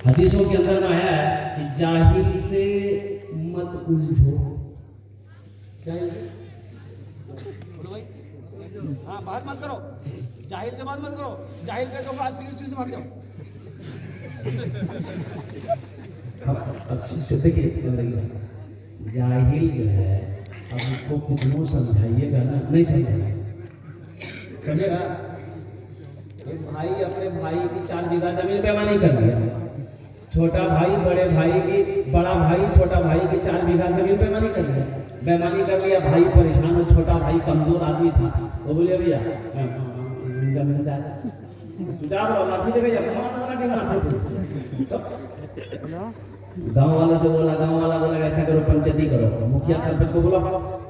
हदीसों के अंदर में आया है कि जाहिल से मत उलझो। क्या है बोलो भाई? हाँ, बात मत करो, जाहिल से बात मत करो, जाहिल के तो बात सीरियसली से मत जाओ। अब देखिए, जाहिल जो है अब उसको कितनों समझाइएगा ना, नहीं समझेगा। समझेगा? एक भाई अपने भाई की 4 बीघा जमीन बेईमानी कर लिया, छोटा भाई बड़े भाई की, बड़ा भाई छोटा भाई की 4 बीघा जमीन बेईमानी कर लिया। बेईमानी कर लिया, भाई परेशान हो, छोटा भाई कमजोर आदमी था, वो बोले भैया गांव वालों से बोला, गांव वाला बोला ऐसा करो, पंचायती करो। मुखिया सरपंच को बोला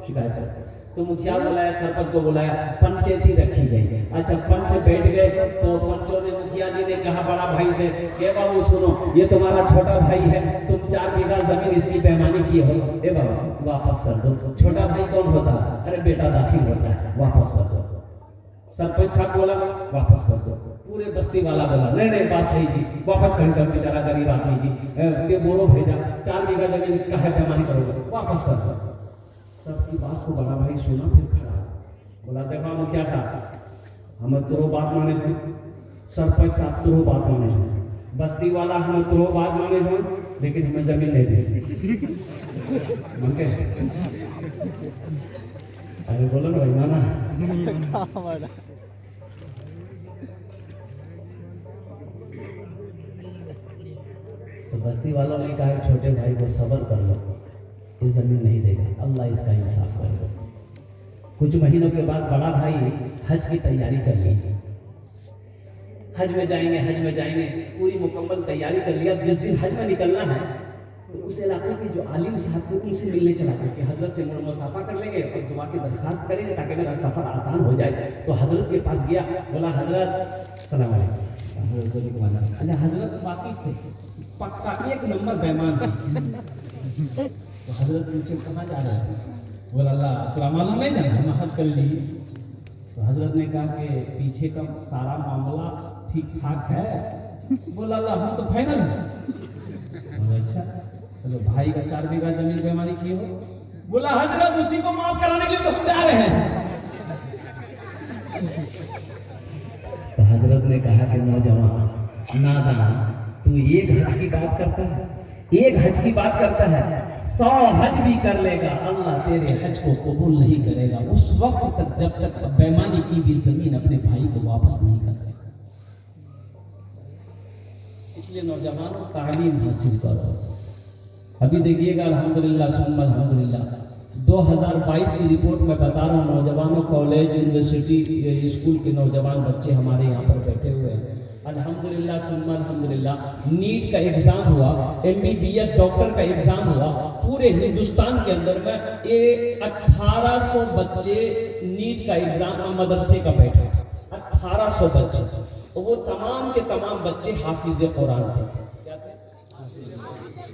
शिकायत करो, तो मुखिया बुलाया, सरपंच को बुलाया, पंचायती रखी गई। अच्छा, पंच बैठ गए तो पंचों ने, मुखिया जी ने कहा बड़ा भाई से, ए बाबू सुनो, ये तुम्हारा छोटा भाई है, तुम 4 बीघा जमीन इसकी बेईमानी की हो, ए बाबू वापस कर दो। छोटा भाई कौन होता है? अरे बेटा दाखिल होता है, वापस कर दो। सरपंच साहब बोला वापस कर दो। पूरे बस्ती वाला बोला नहीं नहीं बात सही जी, वापस कर दो, बेचारा गरीब आदमी जी, बोरो भेजा, 4 बीघा जमीन काहे बेईमानी करोगे, वापस कर दो। सबकी बात को बड़ा भाई सुना, फिर खड़ा बोला, देखो मुखिया साहब, हमें तोरो बात माने सुन, सरपंच साहब तोरो बात माने सुन, बस्ती वाला हमें तोरो बात माने सुन, लेकिन हमें जमीन नहीं दे। अरे बोलो ना भाई, माना। तो बस्ती वालों ने कहा छोटे भाई को सब्र कर लो, ये जमीन नहीं देगा, अल्लाह इसका इंसाफ करेगा। कुछ महीनों के बाद बड़ा भाई हज की तैयारी कर ली, हज में जाएंगे, हज में जाएंगे, पूरी मुकम्मल तैयारी कर लिया। जिस दिन हज में निकलना है तो उस इलाके के जो आलिम साहब थे उनसे मिलने चला गया कि हजरत से मुसाफा कर लेंगे और दुआ की दरखास्त करेंगे ताकि मेरा सफर आसान हो जाए। तो हजरत के पास गया, बोला हजरत सलाम अलैकुम। अच्छा, हजरत बाकी थे, पक्का 1 नंबर बेईमान थे। तो हजरत पूछे कहाँ जा रहे हैं? बोला अल्लाह तेरा मालूम नहीं जाना, हम हज कर ली। तो हजरत ने कहा कि पीछे का सारा मामला ठीक ठाक है? बोला अल्लाह हम तो फाइनल है। अच्छा, तो भाई का 4 बीघा जमीन बेईमानी की हो? बोला हजरत उसी को माफ कराने के लिए तो हम जा रहे हैं। तो हजरत ने कहा कि नौजवान नादान, तू एक हज की बात करता है, एक हज की बात करता है, 100 हज भी कर लेगा, अल्लाह तेरे हज को कबूल नहीं करेगा उस वक्त तक जब तक बेईमानी की भी जमीन अपने भाई को वापस नहीं कर देगा। इसलिए नौजवानों तालीम हासिल करो। अभी देखिएगा अल्हम्दुलिल्लाह सुम्मा अल्हम्दुलिल्लाह, 2022 की रिपोर्ट में बता रहा हूँ, नौजवानों कॉलेज यूनिवर्सिटी स्कूल के नौजवान बच्चे हमारे यहाँ पर बैठे हुए हैं। अल्हम्दुलिल्लाह सुम्मा अल्हम्दुलिल्लाह, नीट का एग्जाम हुआ, MBBS डॉक्टर का एग्जाम हुआ, पूरे हिंदुस्तान के अंदर में ये 1800 बच्चे नीट का एग्जाम मदरसे का बैठा, 1800 बच्चे, और वो तमाम के तमाम बच्चे हाफिज कुरान थे।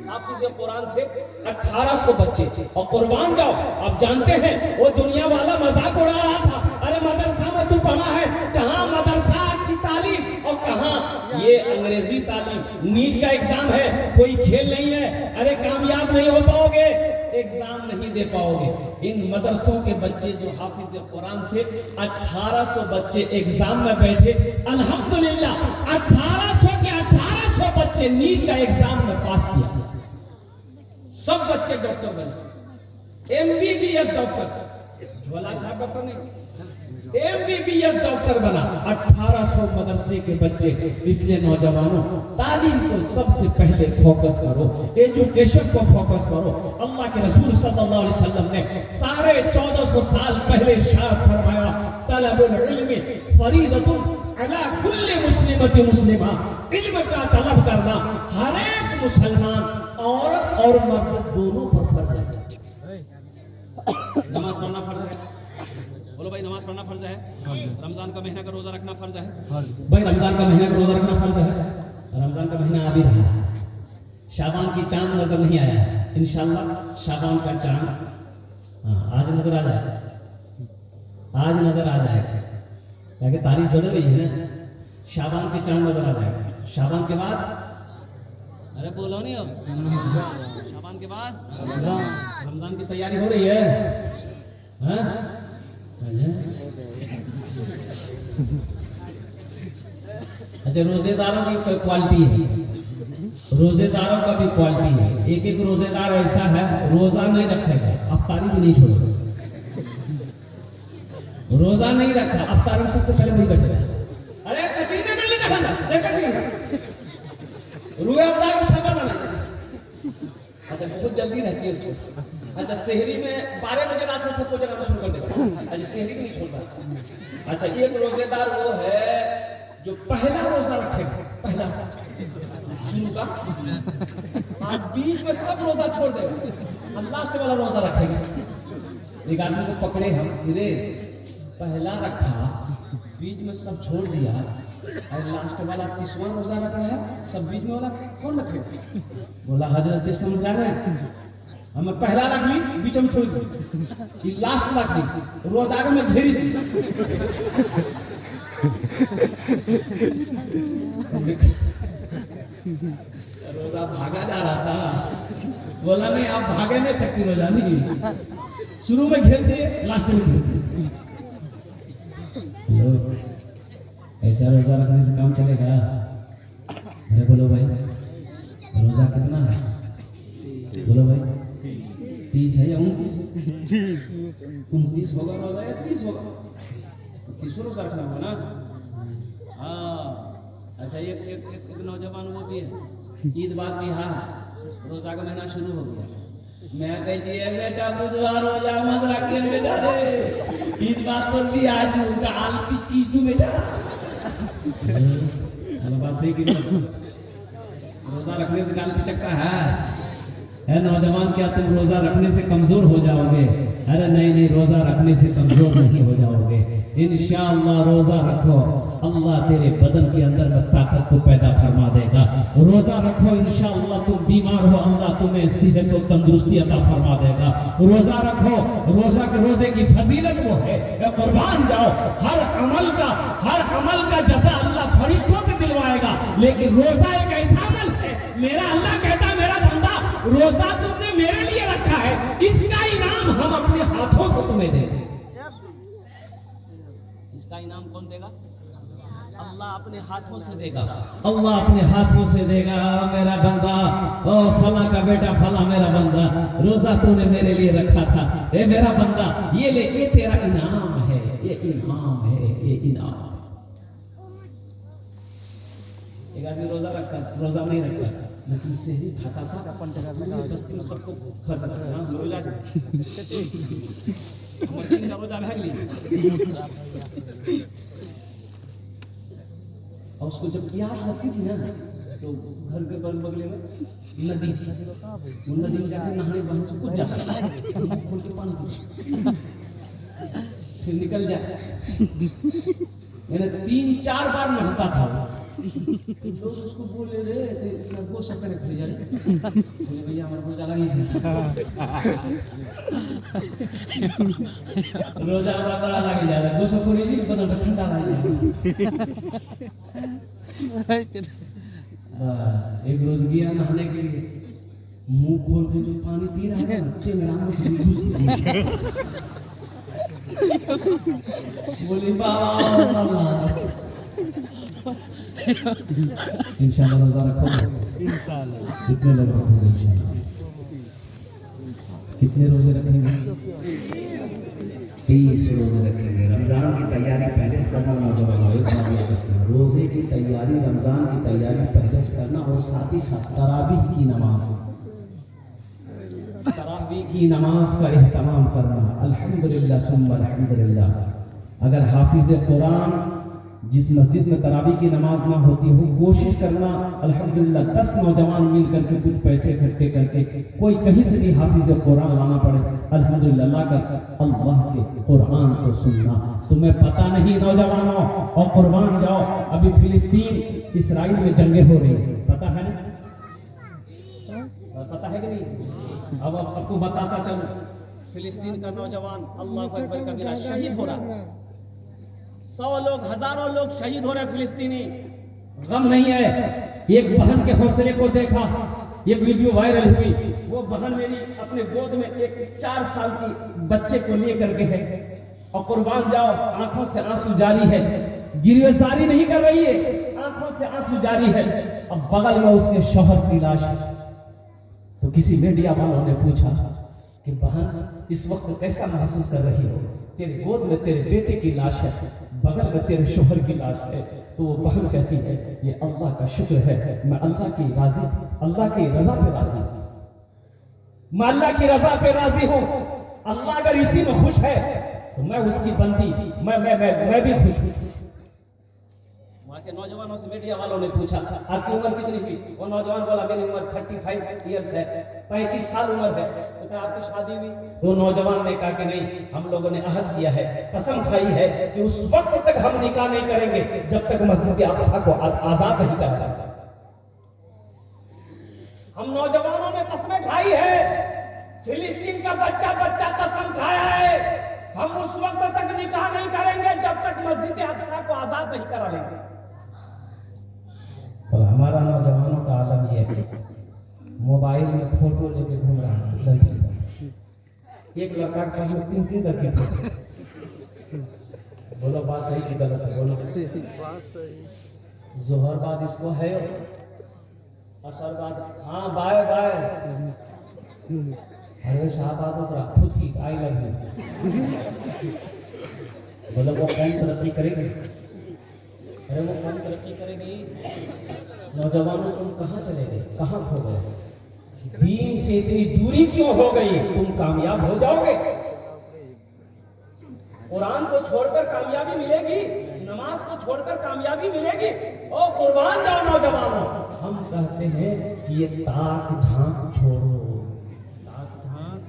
हाफिज कुरान थे 1800 बच्चे। और कुर्बान जाओ, आप जानते हैं वो दुनिया वाला मजाक उड़ा रहा था, अरे मदरसा में तू पढ़ा है, कहाँ मदरसा की तालीम और कहाँ ये अंग्रेजी तालीम। नीट का एग्जाम है, कोई खेल नहीं है, अरे कामयाब नहीं हो पाओगे, एग्जाम नहीं दे पाओगे। इन मदरसों के बच्चे जो हाफिज कुरान थे, 1800 बच्चे एग्जाम में बैठे, अल्हम्दुलिल्लाह 1800 के 1800 बच्चे नीट का एग्जाम में पास किया, सब बच्चे डॉक्टर बने, MBBS डॉक्टर, झोला छाप डॉक्टर नहीं, MBBS डॉक्टर बना, 1800 मदरसे के बच्चे। इसलिए नौजवानों तालीम को सबसे पहले फोकस करो, एजुकेशन को फोकस करो। अल्लाह के रसूल सल्लल्लाहु अलैहि वसल्लम ने 1450 साल पहले इरशाद फरमाया, तलबुल इल्मी फरीदतुन अला कुल्ली मुस्लिमतिन मुस्लिमा, इल्म का तलब करना हर एक मुसलमान औरत और मर्द दोनों पर फर्ज है। नमाज पढ़ना फर्ज है, बोलो भाई नमाज पढ़ना फर्ज है। रमजान का महीना का रोजा रखना फर्ज है भाई, रमजान का महीना का रोजा रखना फर्ज है। रमजान का महीना आ भी रहा है, शाबान की चांद नजर नहीं आया है, इंशाल्लाह शाबान का चांद आज नजर आ जाए, आज नजर आ जाएगा, ताकि तारीख बदल गई है ना, शाबान के चांद नजर आ जाएगा। शाबान के बाद अरे बोलो नहीं अब शाबान के बाद रमजान की तैयारी हो रही है, हाँ? अच्छा, रोजेदारों की कोई क्वालिटी है, रोजेदारों का भी क्वालिटी है। एक एक रोजेदार ऐसा है रोजा नहीं रखेगा, अफ्तारी भी नहीं छोड़ेगा। रोजा नहीं रखा, अफ्तारी में सबसे पहले वही बैठेगा। अरे कचरी में मिलने का रुए अफजा का शरबत बना। अच्छा, बहुत जल्दी रहती है उसको। अच्छा, शहरी में 12 बजे रात से सबको जगाना शुरू कर देगा। अच्छा, शहरी भी नहीं छोड़ता। अच्छा, एक रोजेदार वो है जो पहला रोजा रखेगा, पहला का आप बीच में सब रोजा छोड़ देगा और लास्ट वाला रोजा रखेगा। एक आदमी को पकड़े हम, गिरे पहला रखा, बीच में सब छोड़ दिया और लास्ट वाला 30वां रोजा रख रहा है, सब बीच में वाला कौन रखेगा? बोला हजरत समझ रहे हैं, हमें पहला रख ली, बीच में छोड़ दी, लास्ट रख ली, रोजा में घेरी दी। रोजा भागा जा रहा था, बोला नहीं आप भागे नहीं सकती, रोजा नहीं, शुरू में घेर दिए, लास्ट में घेर दिए। ऐसा रोजा रखने से काम चलेगा? अरे बोलो भाई, रोजा कितना है? बोलो भाई, 30 है या 29 है? 29 होगा रोजा या 30 होगा? तो 30 रोजा रखना होगा ना। हाँ, अच्छा, एक नौजवान वो भी है, ईद बाद भी, हाँ, रोजा का महीना शुरू हो गया। मैं कहती है बेटा बुधवार रोजा मत रखिए बेटा रे, ईद बाद पर भी आज गाल पिच की तू बेटा। बात सही की, रोजा रखने से गाल पिचकता है नौजवान? क्या तुम रोजा रखने से कमजोर हो जाओगे? अरे नहीं नहीं, रोजा रखने से कमजोर नहीं हो जाओगे। इंशाअल्लाह रोजा रखो, अल्लाह तेरे बदन के अंदर में ताकत को पैदा फरमा देगा। रोजा रखो, इंशाअल्लाह तुम बीमार हो, अल्लाह तुम्हें सेहत और तंदुरुस्ती अता फरमा देगा। रोजा रखो, रोजे की फजीलत वो है, कुर्बान जाओ, हर अमल का जज़ा अल्लाह फरिश्तों से दिलवाएगा। लेकिन रोजा एक ऐसा अमल है, मेरा अल्लाह कहता है मेरा बंदा, रोजा तुमने मेरे लिए रखा है, इसका इनाम हम अपने हाथों से तुम्हें देंगे। इसका इनाम कौन देगा? अल्लाह अपने हाथों से देगा, अल्लाह अपने हाथों से देगा। मेरा बंदा, ओ फला का बेटा, फला मेरा बंदा, रोजा तूने मेरे लिए रखा था, ए मेरा बंदा, ये ले, ये तेरा इनाम है, ये इनाम है, ये इनाम। एक आदमी रोजा रखता, रोजा नहीं रखता, लेकिन सेहरी खाता था, बस्ती में सबको खाता था। रोजा रोजा भाग ली, और उसको जब प्यास लगती थी ना, तो घर के बगल में नदी थी, वो नदी में जाके नहाने बहाने से कुछ जाता था, खोल के पानी पी, फिर निकल जाए। मैंने 3-4 बार नहाता था। लोग उसको बोले रे वो सब करे फिर जाए, बोले भैया हमारे रोजा लगी थी, रोजा बड़ा लगे जा रहा है, वो सब को नहीं पता ठंडा लग जाए। एक रोज गया नहाने के लिए, मुंह खोल के जो पानी पी रहा है ना, बोली बाबा इंशाल्लाह रोजा रखोगे? इंशाल्लाह। कितने लोग रखेंगे? इंशाल्लाह। कितने रोजे रखेंगे? 30 रोजे रखेंगे। रमजान की तैयारी पहले से करना, नौजवान रोजे की तैयारी, रमजान की तैयारी पहले से करना, और साथ ही साथ तरावीह की नमाज का एहतमाम करना। अल्हम्दुलिल्लाह सुम्मा अल्हम्दुलिल्लाह। अगर हाफिज कुरान जिस मस्जिद में तरावी की नमाज ना होती हो, कोशिश करना अल्हम्दुलिल्लाह 10 नौजवान मिल करके कुछ पैसे इकट्ठे करके कोई कहीं से भी हाफिज कुरान लाना पड़े, अल्हम्दुलिल्लाह लाकर अल्लाह के कुरान को सुनना। तुम्हें पता नहीं नौजवानों, और कुर्बान जाओ, अभी फिलिस्तीन इसराइल में जंगे हो रही है, पता है ना? पता है कि नहीं? अब आपको बताता चलो, फिलिस्तीन का नौजवान अल्लाह अकबर कबीरा शहीद हो रहा, 100 लोग, हजारों लोग शहीद हो रहे फिलिस्तीनी। गम नहीं है, एक बहन के हौसले को देखा, ये वीडियो वायरल हुई। वो बहन मेरी अपने गोद में एक 4 साल की बच्चे को लेकर के है और कुर्बान जाओ आंखों से आंसू जारी है, गिरफ्तारी नहीं कर रही है, आंखों से आंसू जारी है। अब बगल में उसके शौहर की लाश है। तो किसी मीडिया वालों ने पूछा कि बहन इस वक्त कैसा महसूस कर रही हो? तेरे गोद में तेरे बेटे की लाश है, बगल में तेरे शौहर की लाश है। तो वो बहन कहती है ये अल्लाह का शुक्र है, मैं अल्लाह की रजा पे राजी हूं, मैं अल्लाह की रजा पे राजी हूं। अल्लाह अगर इसी में खुश है तो मैं उसकी बंदी, मैं भी खुश हूं। वहां के नौजवानों से मीडिया वालों ने पूछा आपकी उम्र कितनी हुई? वो नौजवान बोला मेरी उम्र 35 इयर्स है, 35 साल उम्र है। तो क्या आपकी शादी हुई? तो नौजवान ने कहा कि नहीं, हम लोगों ने अहद किया है, कसम खाई है कि उस वक्त तक हम निकाह नहीं करेंगे जब तक मस्जिद अक़सा को आजाद नहीं कर देंगे। हम नौजवानों ने कसमें खाई है, फिलिस्तीन का बच्चा कसम खाया है, हम उस वक्त तक निकाह नहीं करेंगे जब तक मस्जिद अक़सा को आजाद नहीं करा लेंगे। और हमारा नौजवानों का आलम यह है, मोबाइल में फोटो लेके घूम रहा है लड़की का। एक लड़का के पास में 3 लड़की फोटो। बोलो बात सही की गलत है? बोलो बात सही। जोहर बाद इसको है, असर बाद हाँ बाय बाय। अरे शाहबाद ओकरा खुद की आई लव यू। बोलो वो कौन तरक्की करेगी? अरे वो कौन तरक्की करेगी? नौजवानों तुम कहाँ चले गए, कहाँ खो गए? दीन से इतनी दूरी क्यों हो गई? तुम कामयाब हो जाओगे, कुरान को छोड़कर कामयाबी मिलेगी, नमाज को छोड़कर कामयाबी मिलेगी। ओ कुर्बान जाओ नौजवानों। हम कहते हैं कि ये ताक झांक छोड़ो, ताक झांक,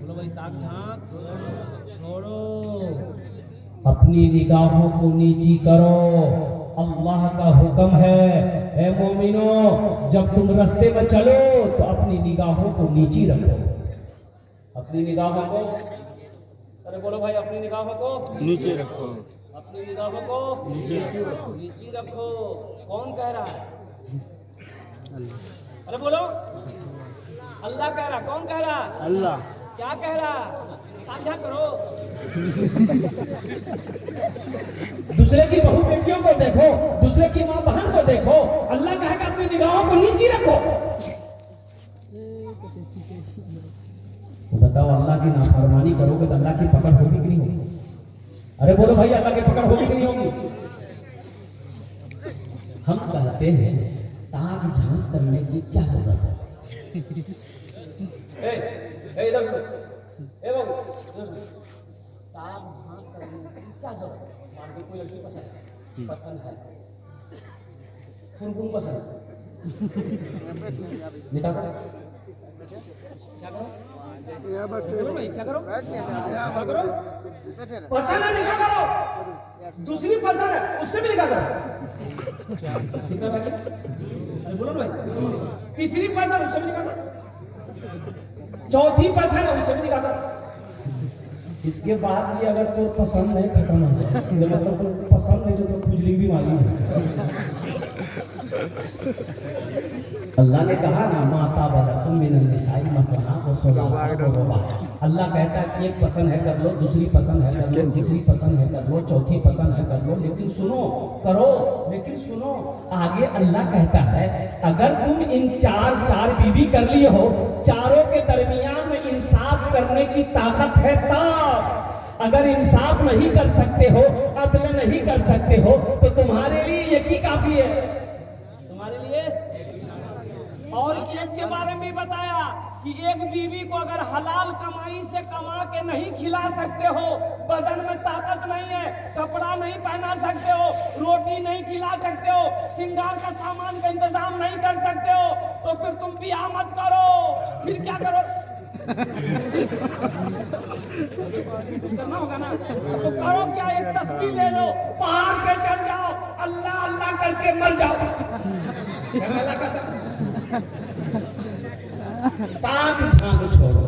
बोलो भाई ताक झांक छोड़ो, अपनी निगाहों को नीची करो। अल्लाह का हुक्म है ए मोमिनो, जब तुम रास्ते में चलो तो अपनी निगाहों को नीची रखो, अपनी निगाहों को, अरे बोलो भाई अपनी निगाहों को नीचे रखो, अपनी निगाहों को नीचे रखो। कौन कह रहा है? अरे बोलो अल्लाह कह रहा। कौन कह रहा? अल्लाह। क्या कह रहा? साझा करो। दूसरे की बहू बेटियों को देखो, दूसरे की माँ बहन को देखो, अल्लाह कहेगा अपनी निगाहों को नीचे रखो। तो बताओ अल्लाह की नाफरमानी करोगे तो अल्लाह की पकड़ होगी कि नहीं होगी? अरे बोलो भाई अल्लाह की पकड़ होगी कि नहीं होगी? हम कहते हैं ताक झांक करने की क्या जरूरत है? इधर सुनो, ताक झांक करने की क्या जरूरत है? मान लो कोई लड़की पसंद है, फुनफुन पसंद है, निकाह करो। क्या करो? क्या करो? क्या करो? पसंद है निकाह करो। दूसरी पसंद है उससे भी निकाह करो। अरे बोलो भाई, तीसरी पसंद उससे भी निकाह करो, चौथी पसंद है उससे भी निकाह करो। इसके बाद भी अगर तो पसंद नहीं खत्म हो जाए तो मतलब तो पसंद नहीं जो तो खुजली भी मारी है। अल्लाह ने कहा ना माता बलकुम मिनन निसाई मसना व सुलासा व रुबा। अल्लाह कहता है कि एक पसंद है कर लो, दूसरी पसंद है कर लो, तीसरी पसंद है कर लो, चौथी पसंद है कर लो, लेकिन सुनो करो, लेकिन सुनो आगे अल्लाह कहता है अगर तुम इन चार बीवी कर लिए हो, चारों के दरमियान में इंसाफ करने की ताकत है तब। अगर इंसाफ नहीं कर सकते हो, अदल नहीं कर सकते हो, तो तुम्हारे लिए एक ही काफी है, तुम्हारे लिए। और एक के बारे में बताया कि एक बीवी को अगर हलाल कमाई से कमा के नहीं खिला सकते हो, बदन में ताकत नहीं है, कपड़ा नहीं पहना सकते हो, रोटी नहीं खिला सकते हो, श्रृंगार का सामान का इंतजाम नहीं कर सकते हो, तो फिर तुम ब्याह मत करो। फिर क्या करो? करना होगा ना, तो करो क्या? एक तस्वीर ले लो, पहाड़ पे चढ़ जाओ, अल्लाह अल्लाह करके मर जाओ। ताक झांक छोड़ो।